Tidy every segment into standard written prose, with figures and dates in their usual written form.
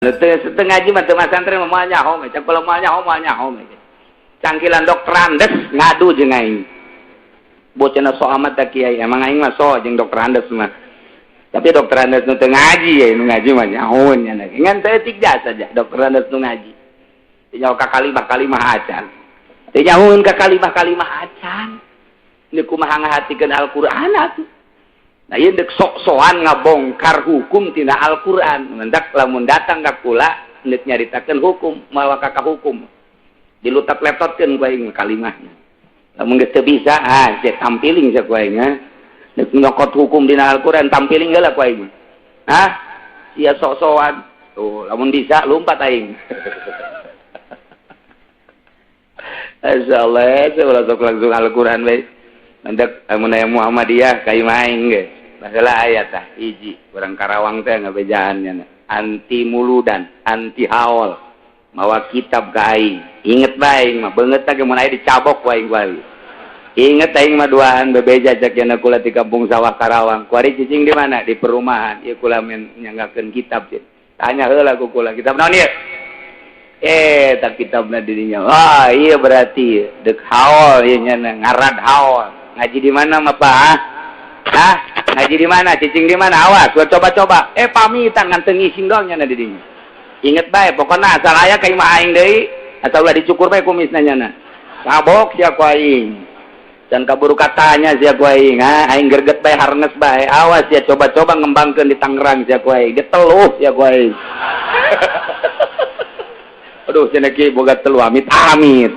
Teu ngaji mah teu masantren mah nyaho mah, cak kalau nyaho mah. Cangkilan dokter Andes ngadu jeung aing. Bocenah so amat da kiai, emang aing mah so jeung dokter Andes mah. Tapi dokter Andes nu teu ngaji ya, nu ngaji mah nyahoun nya. Ngan saya tik jasa saja dokter Andes nu ngaji. Nyaho ka kalimah acan. Teu nyahoun ka kalimah acan. Ini kumaha ngahatikeun Al-Qur'an atuh. Nah ieu dek sok-sokan ngabongkar hukum tina Al-Qur'an. Mendak lamun datang ka kula neuk nyaritakeun hukum, mawa ka hukum. Dilutak-leptotkeun ku aing kalimahna. Lamun geus teu bisa, cek tampiling sa ku aing. Neuk nyokot hukum dina Al-Qur'an tampiling heula ku aing. Sia sok-sokan. Tuh, lamun bisa lumpat aing. Masyaallah, saya sok langsung Al-Qur'an bae. Mendak amun aya Muhammadiyah kayu maing ge. Masalah ayat tah hiji, urang Karawang teh ngabejaannya anti muludan, anti haul. Mawa kitab ka aing. Inget bae mah beungeut teh mun aya dicabok wae aing. Inget aing mah duaan bebeja cek yana kula di kampung sawah Karawang. Kuari cicing di mana? Di perumahan. Ieu kula men nyanggakeun kitab cik. Tanya heula ku kula, kitab naon ieu? Tak kitabna di dinya. Wah, iya berarti dek haul ieu nya ngarad haul. Ngaji di mana mah Pak? Ngaji di mana? Cicing di mana? Awas, gua coba-coba. Pamitan ngan teu ngising doang nya di dinya. Inget bae, pokona asal aya ka imah aing deui, asal ulah dicukur bae kumisna nya. Kabok sia ku aing. Dan kaburu katanya sia ku aing, aing gerget bae harnes bae. Awas ya coba-coba ngembangkeun di Tangerang sia ku aing. Geteluh sia ku aing. Aduh, cenah kieu boga telu amit-amit.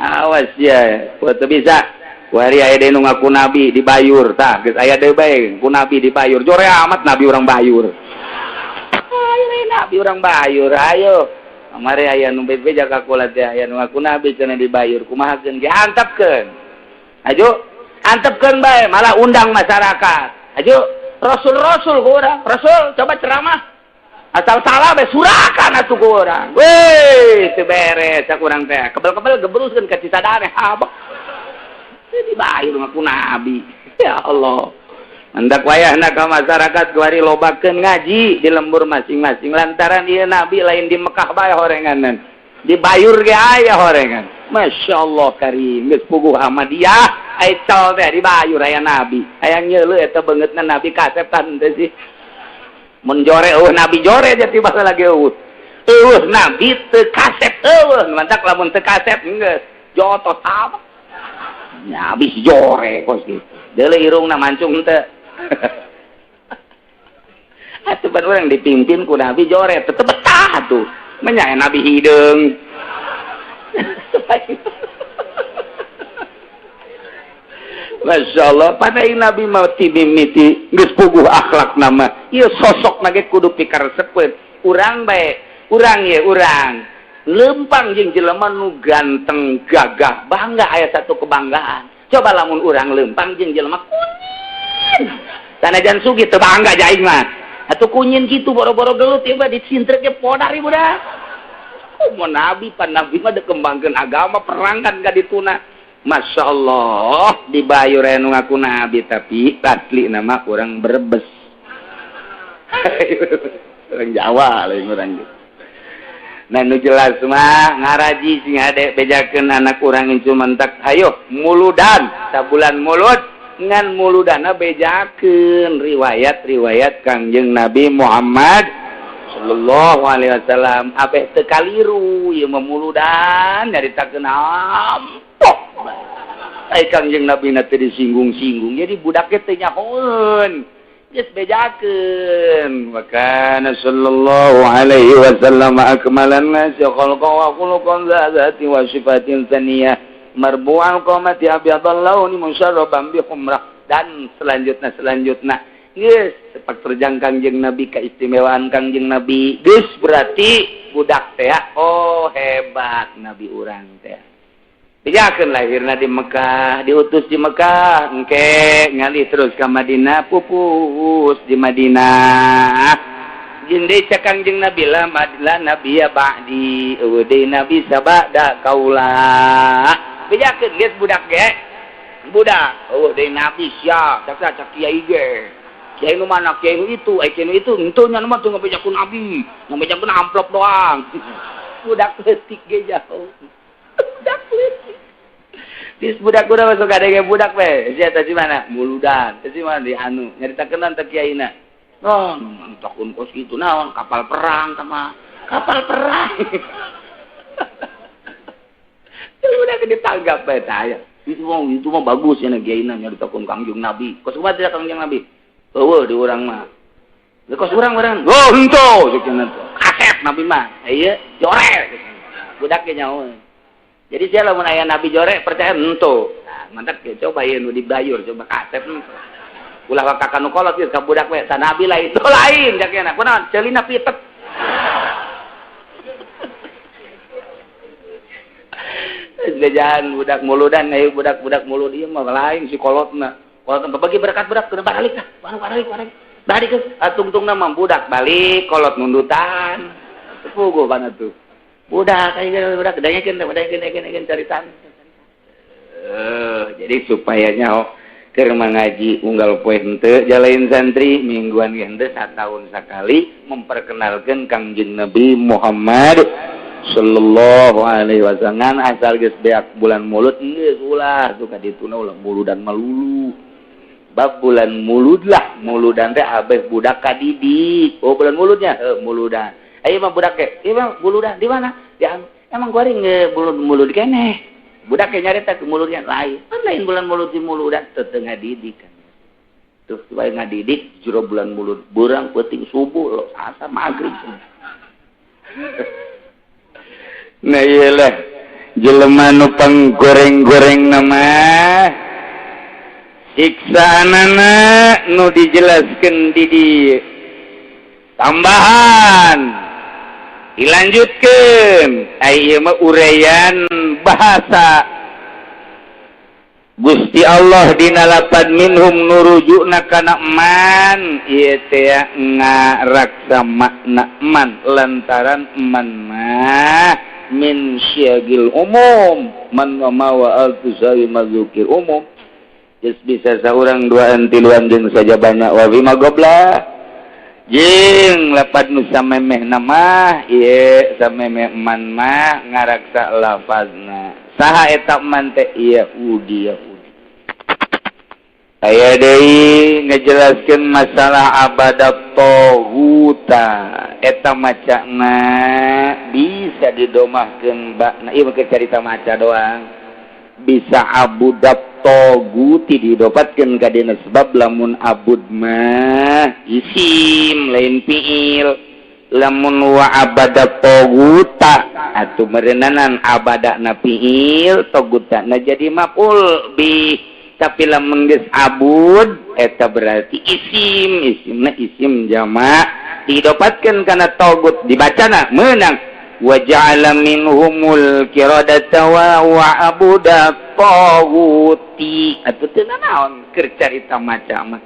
Awas ya, kuat bisa. Kuari aya deui nu ngaku nabi di Bayur tah, geus aya deui bae ku nabi di Bayur. Jore amat nabi urang Bayur. Ayo nabi urang Bayur, ayo. Amare aya nu bebeja ka kula teh aya nu ngaku nabi cenah di Bayur. Kumahakeun ge antepkeun. Ajo, antepkeun bae, malah undang masyarakat. Ajo, rasul-rasul ku urang. Rasul coba ceramah. Asal salah be surakan atuh ku urang. Weh, teu beres sak urang teh. Kebel-kebel gebruskeun ka cisadane habak. Di Bayur ngaku nabi. Ya Allah. Mendak wayahna ka masyarakat kuari lobakeun ngaji di lembur masing-masing lantaran ieu nabi lain di Mekah bae horenganan. Di Bayur ge aya horengan. Masyaallah karim, geus puguh Ahmadiyah, ai cal teh di Bayur aya nabi. Aya nyeuleuh eta beungeutna nabi kasetan teh sih. Mun jore nabi jore jadi bahasa lagi nabi teu kasep mantak lamun teu kasep geus jotos apa nya abis jore kos kitu deuleu irungna mancung teu atuh ban urang dipimpin ku nabi jore tetep betah tuh menyae nabi hideung Masyaallah, pada nabi mati mimiti geus puguh akhlak nama. Ieu sosok nage kudu pikaresepkeun. Urang bae, urang ye urang. Lempang jeung jelema nu ganteng, gagah, bangga aya satu kebanggaan. Coba lamun urang lempang jeung jelema kunyin. Sanajan sugih teu bangga jaing mah. Atuh kunyin kitu boro-boro gelut ieu mah dicintrek ge podari budak. Mun nabi pan nabi mah dikembangkeun agama perang kan ka dituna. Masya Allah di Bayur nu ngaku nabi tapi asli nama orang Brebes orang Jawa lain orang nah nu jelas mah ngaraji sing ade bejakeun anak urang incu mentak hayo muludan sabulan mulud ngan muludana bejakeun riwayat Kangjeng Nabi Muhammad sallallahu alaihi wasallam abeh teu kaliru ieu memuludan nyaritakeun ampok ai Kangjeng Nabi na teu disinggung-singgung jadi budak teh nyahoeun geus bejakeun wa kana sallallahu alaihi wasallam akmalan nas khalqa wa khuluqan zati wa sifatin tsaniyah marbu'al qamati abyadallahu ni musyarraban bi humrah dan selanjutnya geus sepak terjang Kangjeng Nabi keistimewaan Kangjeng Nabi geus berarti budak teh oh hebat Nabi urang teh bejakeun lahirna di Mekah diutus di Mekah engke ngalih terus ke Madinah pupus di Madinah jeung deui ca Kangjeng Nabi la nabi ya ba'di deui nabi sabada kaula bejakeun geus budak ge budak deui nabi sia cak kiai ge Kiai nu mana, kiai nu itu, entunya mah tuh ngabejakeun abi, ngabejakeun amplop doang. Budak leutik ge jauh. Budak leutik. Dis budak kuda masuk ada ge budak we. Sia teh di mana? Muludan. Teh di mana di anu nyaritakeun teh kiaina. Non, takun kos gitu naon kapal perang sama kapal perang. Udah ditanggap bae tah. Itu mah bagus ya kiaina nyaritakeun Kangjeng Nabi. Kos kumaha teh Kangjeng Nabi? Eueuh di urang mah. Kos urang. Oh, henteu ceukna teh. Kasep Nabi mah. Ieu jorek. Budak ge nyaho. Jadi saya lamun aya Nabi jorek percaya henteu. Nah, mantap ge coba ieu nu dibayur coba kasep. Ulah kakak nu kolot ka budak we. Sa Nabi lain itu lain jakena. Kunaon? Ceulina pitet. Jajan budak muludan aya budak-budak mulud ieu mah lain si kolotna. Kolot bagi berkat budak keur balik lah. Balik. Balik atungtungna mah budak balik kolot nundutan. Puguh bana tuh. Budak aya budak dengekeun caritaan. Jadi supaya nyaho keur mangaji unggal poe henteu jalain santri mingguan ge henteu satahun sakali memperkenalkan Kangjeng Nabi Muhammad sallallahu alaihi wasallam asal geus beak bulan Maulud geus ulah tuh ka dituna ulah muludan malulu bab bulan Maulud lah muludan teh abeh budak kadidik bulan Mauludnya muludan aya mah budak ke ieu mah muludan di mana ya emang goring mulud keneh budak ke nyarita ke muludnya lain bulan Maulud di muludan teu ngadidik kan tuh supaya ngadidik jero bulan Maulud beurang peuting subuh lo asa magrib. Nah iyalah jelema nu panggoreng-goreng nama siksaanana nu dijelaskeun di dieu tambahan dilanjutkeun aya mah uraian bahasa Gusti Allah dina lapad minhum nurujuna kana man ieu teh ngaraksa makna man lantaran man mah min syagil umum man wa al-tusawi mazukir umum geus bisa saurang duaan tiluan jeung saja banyak wa bima gobla jeung lapad nu samemeh nama ieu samemeh man mah ngaraksa lafazna saha eta man teh Yahudi aya deui ngajelaskeun masalah abadat tauhuta eta macana bisa didomahkeun bakna ieu mah carita maca doang bisa abudat tauhuti didapatkeun ka dina sebab lamun abud mah isim lain fiil lamun wa abadat tauhuta atuh meureunanan abadana fiil taugutana jadi maf'ul bih tapi lamun geus abud eta berarti isimna isim jamak didapatkeun kana tagut dibacana meunang wa ja'ala minhumul qiradata wa abudat taguti atuh teu naon keur carita maca mah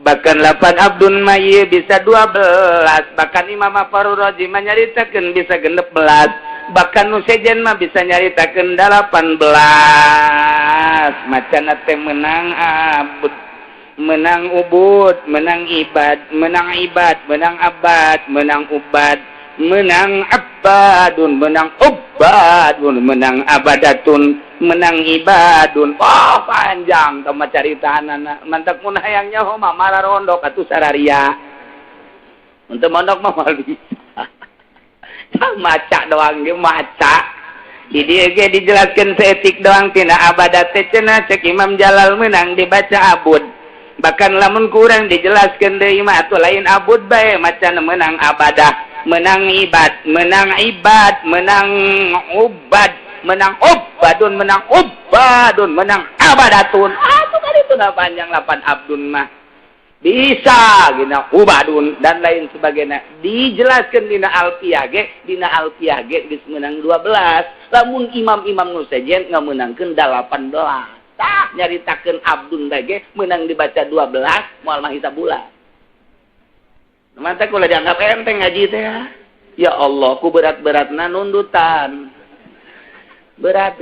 bahkan lapan abdun maye bisa 12 bahkan Imam Faruraji nyaritakeun bisa 16 bahkan nu sejen mah bisa nyaritakeun 18 macana teh menang abud menang ubud menang ibad menang abad menang ubad menang abadun menang ubadun menang abadatun menang ibadun panjang tama caritaanana mantap mun hayang nyaho mah mararondok atuh sararia untuk mondok mah moal bisa maca doang ge maca di dieu ge dijelaskeun seetik doang tina abadat teh cenah cek Imam Jalal menang dibaca abud bahkan lamun kurang dijelaskeun deui mah atuh lain abud bae macana menang abadah menang ibad menang ubad menang ubadun menang abadatun atuh kan itu panjang lapan abdun mah bisa gina ubadun dan lain sebagainya dijelaskan dina alfiyah ge geus meunang 12 lamun imam-imam nu sejen ngameunangkeun 18 tah nyaritakeun abdun ge meunang dibaca 12 moal mah hisab bulan mantap kula dianggap enteng ngaji teh ya Allah ku berat-beratna nundutan berat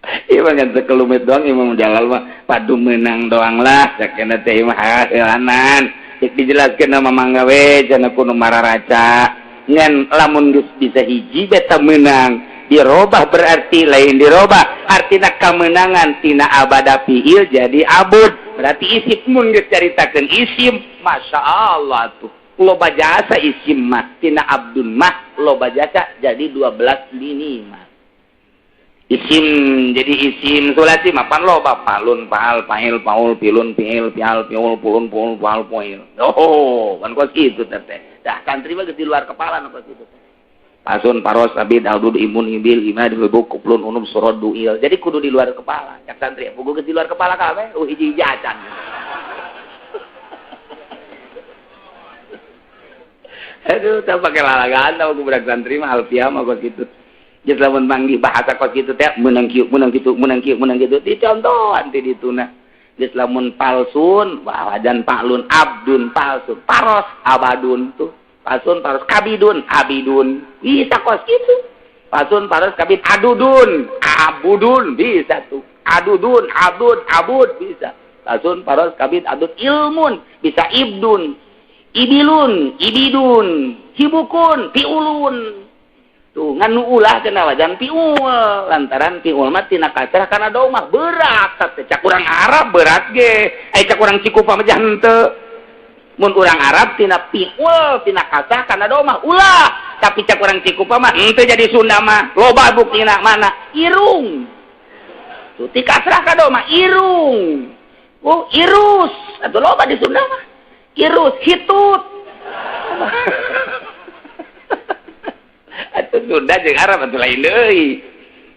Iya banget sekelumit doang Imam Jalal mah padu menang doang lah sakena teh mah halanan cek dijelaskeun nama manggawe cenah kudu mararaca ngan lamun geus bisa hiji beta menang dirobah berarti lain dirobah artina kemenangan tina abada fiil jadi abud berarti isim mun geus caritakeun isim masya Allah tuh loba jasa isim mah tina abdun mah loba jasa jadi 12 lini mah isim jadi isim sulasi mapan loba palun paal pail paul pilun pil pial piul pulun pul paal poil oh kan kos gitu teh dah santri mah di luar kepala kos gitu pasun paros abid aldud imun ibil imad hubuk kuplun unum surod duil jadi kudu di luar kepala cak santri pugu di luar kepala kabeh hiji jajan aduh tak pakai lalagan tau budak santri mah alfiah mah kos gitu jadi lamun manggih bahasa kos gitu teh menang kieu menang gitu dicontohan ti dituna geus lamun palsun wajan paklun abdun palsun paros abadun tuh palsun paros kabidun abidun bisa kos gitu palsun paros kabid adudun abudun bisa tuh adudun abdud abud bisa palsun paros kabid adud ilmun bisa ibdun ibilun ibidun hibukun piulun tuh nganu ulah cenah wajan piul lantaran piul mah tina kasrah kana dau mah berat cak urang Arab berat ge cak urang Cikupa mah henteu mun urang Arab tina piul tina kasrah kana dau mah ulah tapi cak urang Cikupa mah henteu jadi Sunda mah loba buktina mana irung tuh ti kasrah ka dau mah irung oh irus atuh loba di Sunda mah irus hitut atuh Sunda jeung Arab atuh lain deui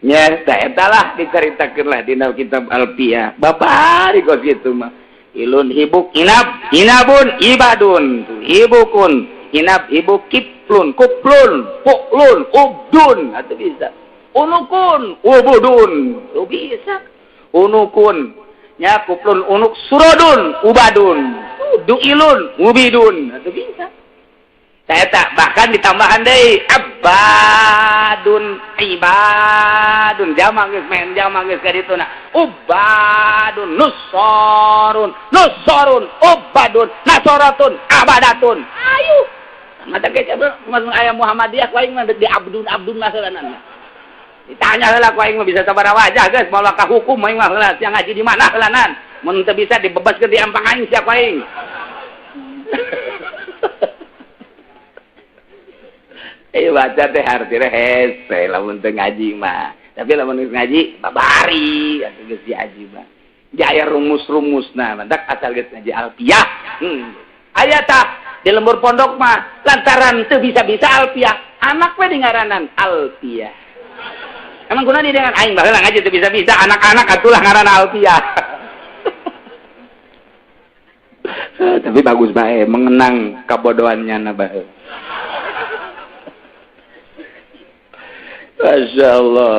nya tah eta lah dicaritakeun lah dina kitab Alfiah babari kos kitu mah ilun hibuk inab inabun ibadun hibukun inab ibuk kiplun kuplun puklun ubdun atuh bisa unukun ubudun tuh bisa unukun nya kuplun unuk surodun ubadun duilun ubidun atuh bisa saya tak bahkan ditambahan deh abadun ibadun jama geus men jama geus ka ditu na ubadun nusorun nusorun ubadun nasoratun abadatun ayo mata kecap masuk ayat Muhammadiyah kuaing mah di abdun abdun masalanan ditanya heula kuaing mah bisa sabaraha wajah geus moal ka hukum aing mah heula siang ngaji di mana heulanan mun teu bisa dibebaskeun di ampang aing sia kuaing baca teh artinya hese lamun teu ngaji mah tapi lamun geus ngaji babari atuh geus diaji mah jaya rumus-rumusna mantak asal geus ngaji alfiah aya tah di lembur pondok mah lantaran teu bisa-bisa alfiah anak we ngaranan alfiah emang kunaon di dengan aing baheula ngaji teu bisa-bisa anak-anak atulah ngaranna alfiah tapi bagus bae mengenang kabodohannya na bae Masya Allah,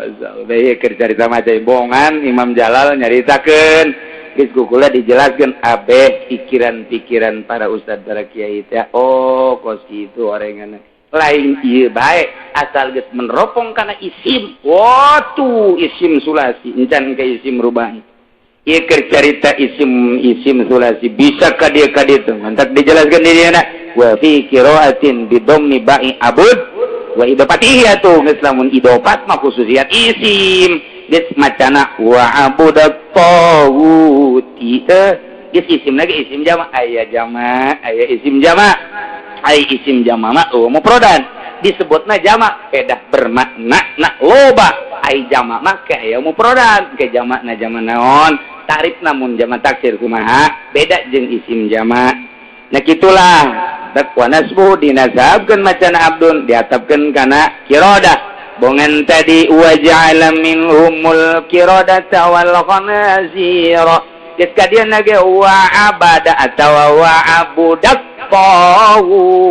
Masya Allah. Baik cerita macam bongan Imam Jalal nyaritakeun, geus kukula dijelaskeun abeh pikiran-pikiran para ustad para kiai teh. Oh, kos kitu orangana. Lain ieu bae asal geus meneropong kana isim. Tuh isim sulasi, encan ka isim rubai. Ieu keur carita isim sulasi bisa ka dieu mantap dijelaskeun di dieu na. Wa fi qiraatin bi dhammi ba'i abud wa idopatihi atuh geus lamun idopat mah khususiat isim geus macana wa abudat tawuti geus isim lagi isim jama aya isim jama aya isim jama mah mufradan disebutna jama pedah bermakna loba ai jama mah ke aya mufradan ke jama na jama naon tarif namun jama taksir kumaha beda jeung isim jama nah kitulah dakwa nasbu dinasabkeun macana abdun diatapkeun kana qiradah bongan tadi wa ja'ala minhumul qiradata wal khanazira geus kadieu ge wa abada atawa wa abudak tawuti